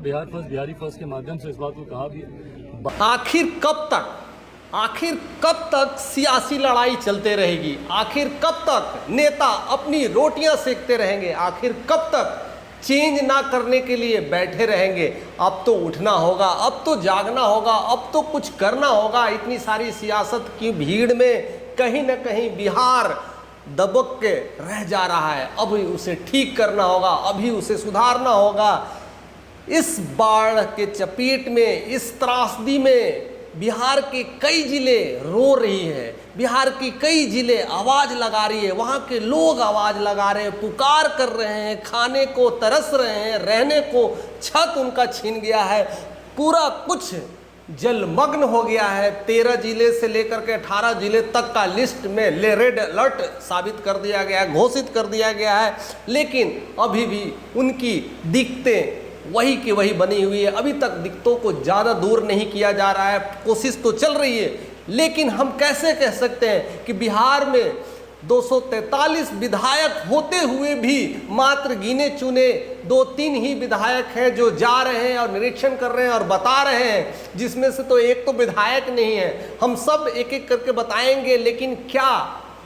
Bihar first Bihari first के माध्यम से इस बात को कहा भी है। आखिर कब तक सियासी लड़ाई चलते रहेगी? आखिर कब तक नेता अपनी रोटियां सेकते रहेंगे? आखिर कब तक चेंज ना करने के लिए बैठे रहेंगे? अब तो उठना होगा, अब तो जागना होगा, अब तो कुछ करना होगा। इतनी सारी सियासत की भीड़ में कहीं ना कहीं बिहार दबक के रह जा रहा है। अभी उसे ठीक करना होगा, अभी उसे सुधारना होगा। इस बाढ़ के चपेट में, इस त्रासदी में बिहार के कई जिले रो रही है, बिहार की कई जिले आवाज लगा रही है, वहाँ के लोग आवाज लगा रहे हैं, पुकार कर रहे हैं, खाने को तरस रहे हैं, रहने को छत उनका छीन गया है, पूरा कुछ जलमग्न हो गया है। 13 जिले से लेकर के 18 जिले तक का लिस्ट में रेड अलर्ट साबित कर दिया गया है, घोषित कर दिया गया है। लेकिन अभी भी उनकी दिक्कतें वही की वही बनी हुई है। अभी तक दिक्कतों को ज़्यादा दूर नहीं किया जा रहा है, कोशिश तो चल रही है। लेकिन हम कैसे कह सकते हैं कि बिहार में 243 विधायक होते हुए भी मात्र गिने चुने 2-3 ही विधायक हैं जो जा रहे हैं और निरीक्षण कर रहे हैं और बता रहे हैं, जिसमें से तो एक तो विधायक नहीं है। हम सब एक एक करके बताएंगे, लेकिन क्या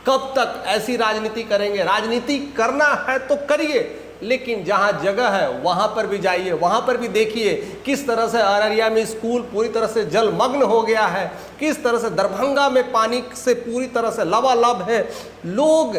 कब तक ऐसी राजनीति करेंगे? राजनीति करना है तो करिए, लेकिन जहां जगह है वहां पर भी जाइए, वहां पर भी देखिए किस तरह से अररिया में स्कूल पूरी तरह से जलमग्न हो गया है, किस तरह से दरभंगा में पानी से पूरी तरह से लबालब है। लोग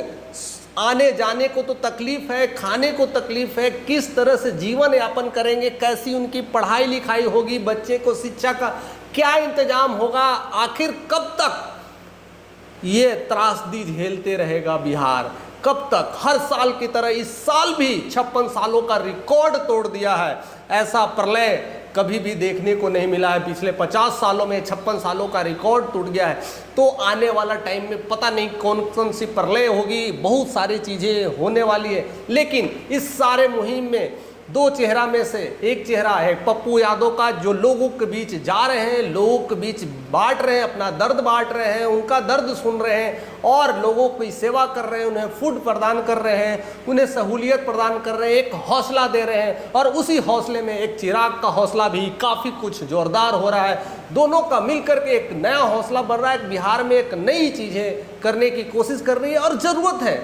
आने जाने को तो तकलीफ है, खाने को तकलीफ है, किस तरह से जीवन यापन करेंगे, कैसी उनकी पढ़ाई लिखाई होगी, बच्चे को शिक्षा का क्या इंतजाम होगा? आखिर कब तक ये त्रासदी झेलते रहेगा बिहार? कब तक? हर साल की तरह इस साल भी 56 सालों का रिकॉर्ड तोड़ दिया है। ऐसा प्रलय कभी भी देखने को नहीं मिला है। पिछले 50 सालों में 56 सालों का रिकॉर्ड टूट गया है। तो आने वाला टाइम में पता नहीं कौन कौन सी प्रलय होगी, बहुत सारी चीज़ें होने वाली है। लेकिन इस सारे मुहिम में दो चेहरा में से एक चेहरा है पप्पू यादव का, जो लोगों के बीच जा रहे हैं, लोगों के बीच बांट रहे हैं, अपना दर्द बांट रहे हैं, उनका दर्द सुन रहे हैं और लोगों की सेवा कर रहे हैं, उन्हें फूड प्रदान कर रहे हैं, उन्हें सहूलियत प्रदान कर रहे हैं, एक हौसला दे रहे हैं। और उसी हौसले में एक चिराग का हौसला भी काफ़ी कुछ जोरदार हो रहा है। दोनों का मिलकर के एक नया हौसला बढ़ रहा है। बिहार में एक नई चीज़ें करने की कोशिश कर रही है और ज़रूरत है,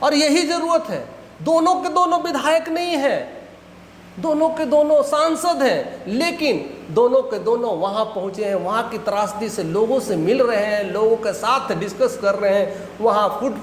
और यही ज़रूरत है। दोनों के दोनों विधायक नहीं हैं, दोनों के दोनों सांसद हैं, लेकिन दोनों के दोनों वहाँ पहुँचे हैं, वहाँ की त्रासदी से लोगों से मिल रहे हैं, लोगों के साथ डिस्कस कर रहे हैं, वहाँ फूड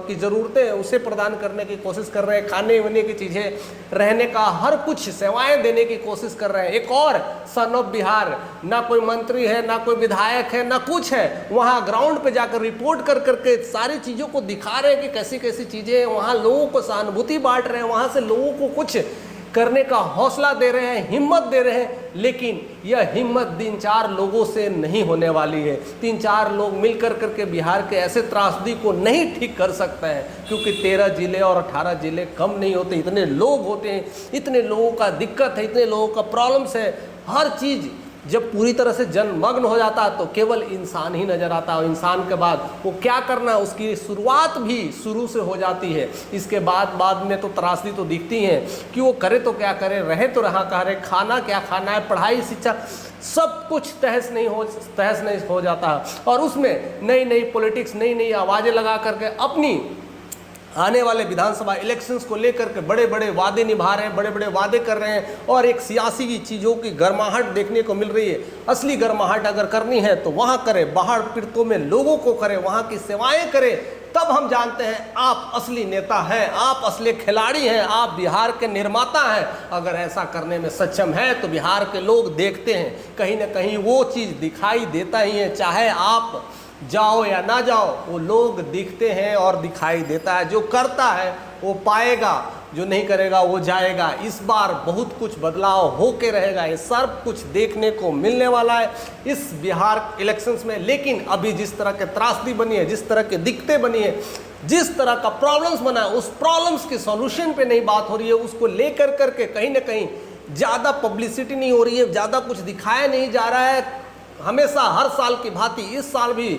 की ज़रूरतें उसे प्रदान करने की कोशिश कर रहे हैं, खाने वाने की चीज़ें, रहने का हर कुछ सेवाएं देने की कोशिश कर रहे हैं। एक और सन ऑफ बिहार, ना कोई मंत्री है, ना कोई विधायक है, ना कुछ है, वहाँ ग्राउंड पे जाकर रिपोर्ट कर करके सारी चीज़ों को दिखा रहे हैं कि कैसी कैसी चीज़ें हैं। वहाँ लोगों को सहानुभूति बांट रहे हैं, वहाँ से लोगों को कुछ करने का हौसला दे रहे हैं, हिम्मत दे रहे हैं। लेकिन यह हिम्मत 3-4 लोगों से नहीं होने वाली है। 3-4 लोग मिलकर करके बिहार के ऐसे त्रासदी को नहीं ठीक कर सकते हैं, क्योंकि 13 जिले और 18 जिले कम नहीं होते, इतने लोग होते हैं, इतने लोगों का दिक्कत है, इतने लोगों का प्रॉब्लम्स है। हर चीज़ जब पूरी तरह से जलमग्न हो जाता है तो केवल इंसान ही नज़र आता है, और इंसान के बाद वो क्या करना है उसकी शुरुआत भी शुरू से हो जाती है। इसके बाद में तो त्रासदी तो दिखती है कि वो करे तो क्या करे, रहे तो रहा कहाँ रहे, खाना क्या खाना है, पढ़ाई शिक्षा सब कुछ तहस नहीं हो जाता है। और उसमें नई नई पॉलिटिक्स, नई नई आवाज़ें लगा करके अपनी आने वाले विधानसभा इलेक्शंस को लेकर के बड़े बड़े वादे निभा रहे हैं, बड़े बड़े वादे कर रहे हैं, और एक सियासी की चीज़ों की गर्माहट देखने को मिल रही है। असली गर्माहट अगर करनी है तो वहाँ करें, बाढ़ पीड़ितों में लोगों को करें, वहाँ की सेवाएं करें, तब हम जानते हैं आप असली नेता हैं, आप असली खिलाड़ी हैं, आप बिहार के निर्माता हैं। अगर ऐसा करने में सक्षम है तो बिहार के लोग देखते हैं, कहीं ना कहीं वो चीज़ दिखाई देता ही है। चाहे आप जाओ या ना जाओ, वो लोग दिखते हैं और दिखाई देता है। जो करता है वो पाएगा, जो नहीं करेगा वो जाएगा। इस बार बहुत कुछ बदलाव होके रहेगा, ये सब कुछ देखने को मिलने वाला है इस बिहार इलेक्शंस में। लेकिन अभी जिस तरह के त्रासदी बनी है, जिस तरह की दिक्कतें बनी है, जिस तरह का प्रॉब्लम्स बना है, उस प्रॉब्लम्स के सॉल्यूशन पे नहीं बात हो रही है। उसको लेकर करके कहीं ना कहीं ज़्यादा पब्लिसिटी नहीं हो रही है, ज़्यादा कुछ दिखाया नहीं जा रहा है। हमेशा हर साल की भांति इस साल भी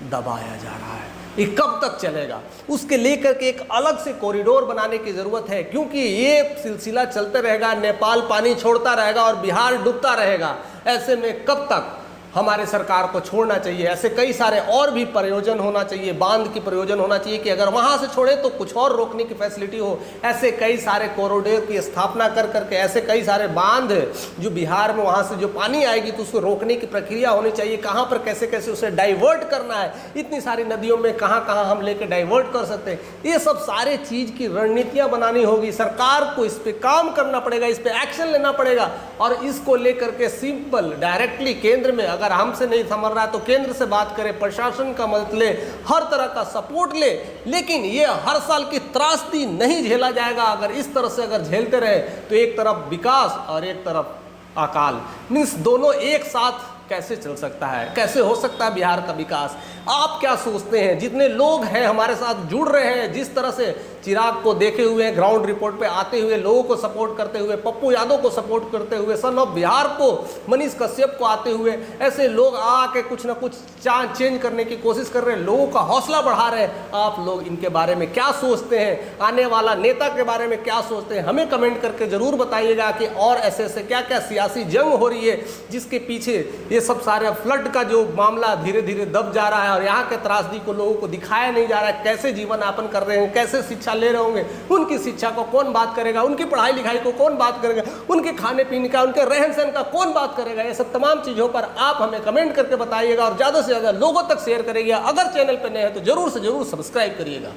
दबाया जा रहा है। ये कब तक चलेगा, उसके लेकर के एक अलग से कॉरिडोर बनाने की ज़रूरत है, क्योंकि ये सिलसिला चलते रहेगा, नेपाल पानी छोड़ता रहेगा और बिहार डूबता रहेगा। ऐसे में कब तक हमारे सरकार को छोड़ना चाहिए। ऐसे कई सारे और भी प्रयोजन होना चाहिए, बांध की प्रयोजन होना चाहिए कि अगर वहाँ से छोड़े तो कुछ और रोकने की फैसिलिटी हो। ऐसे कई सारे कॉरिडोर की स्थापना कर करके ऐसे कई सारे बांध जो बिहार में वहाँ से जो पानी आएगी तो उसको रोकने की प्रक्रिया होनी चाहिए। कहाँ पर कैसे कैसे उसे डाइवर्ट करना है, इतनी सारी नदियों में कहाँ कहाँ हम लेके डाइवर्ट कर सकते हैं, ये सब सारे चीज़ की रणनीतियाँ बनानी होगी। सरकार को इस पर काम करना पड़ेगा, इस पर एक्शन लेना पड़ेगा और इसको लेकर के सिंपल डायरेक्टली केंद्र में अगर हमसे नहीं समझ रहा है तो केंद्र से बात करें, प्रशासन का मदद ले, हर तरह का सपोर्ट ले। लेकिन ये हर साल की त्रासदी नहीं झेला जाएगा। अगर इस तरह से अगर झेलते रहे तो एक तरफ विकास और एक तरफ अकाल, मीन्स दोनों एक साथ कैसे चल सकता है, कैसे हो सकता है बिहार का विकास। आप क्या सोचते हैं? जितने लोग हैं हमारे साथ जुड़ रहे हैं, जिस तरह से चिराग को देखे हुए ग्राउंड रिपोर्ट पे आते हुए, लोगों को सपोर्ट करते हुए, पप्पू यादव को सपोर्ट करते हुए, सन ऑफ बिहार को, मनीष कश्यप को आते हुए, ऐसे लोग आके कुछ ना कुछ चेंज करने की कोशिश कर रहे हैं, लोगों का हौसला बढ़ा रहे हैं। आप लोग इनके बारे में क्या सोचते हैं? आने वाला नेता के बारे में क्या सोचते हैं? हमें कमेंट करके जरूर बताइएगा कि और ऐसे ऐसे क्या क्या सियासी जंग हो रही है जिसके पीछे ये सब सारे फ्लड का जो मामला धीरे धीरे दब जा रहा है और यहाँ के त्रासदी को लोगों को दिखाया नहीं जा रहा है। कैसे जीवन यापन कर रहे हैं, कैसे शिक्षा ले रहे होंगे, उनकी शिक्षा को कौन बात करेगा, उनकी पढ़ाई लिखाई को कौन बात करेगा, उनके खाने पीने का, उनके रहन सहन का कौन बात करेगा। ये सब तमाम चीज़ों पर आप हमें कमेंट करके बताइएगा और ज़्यादा से ज़्यादा लोगों तक शेयर करिएगा। अगर चैनल पर नए हैं तो जरूर से जरूर सब्सक्राइब करिएगा।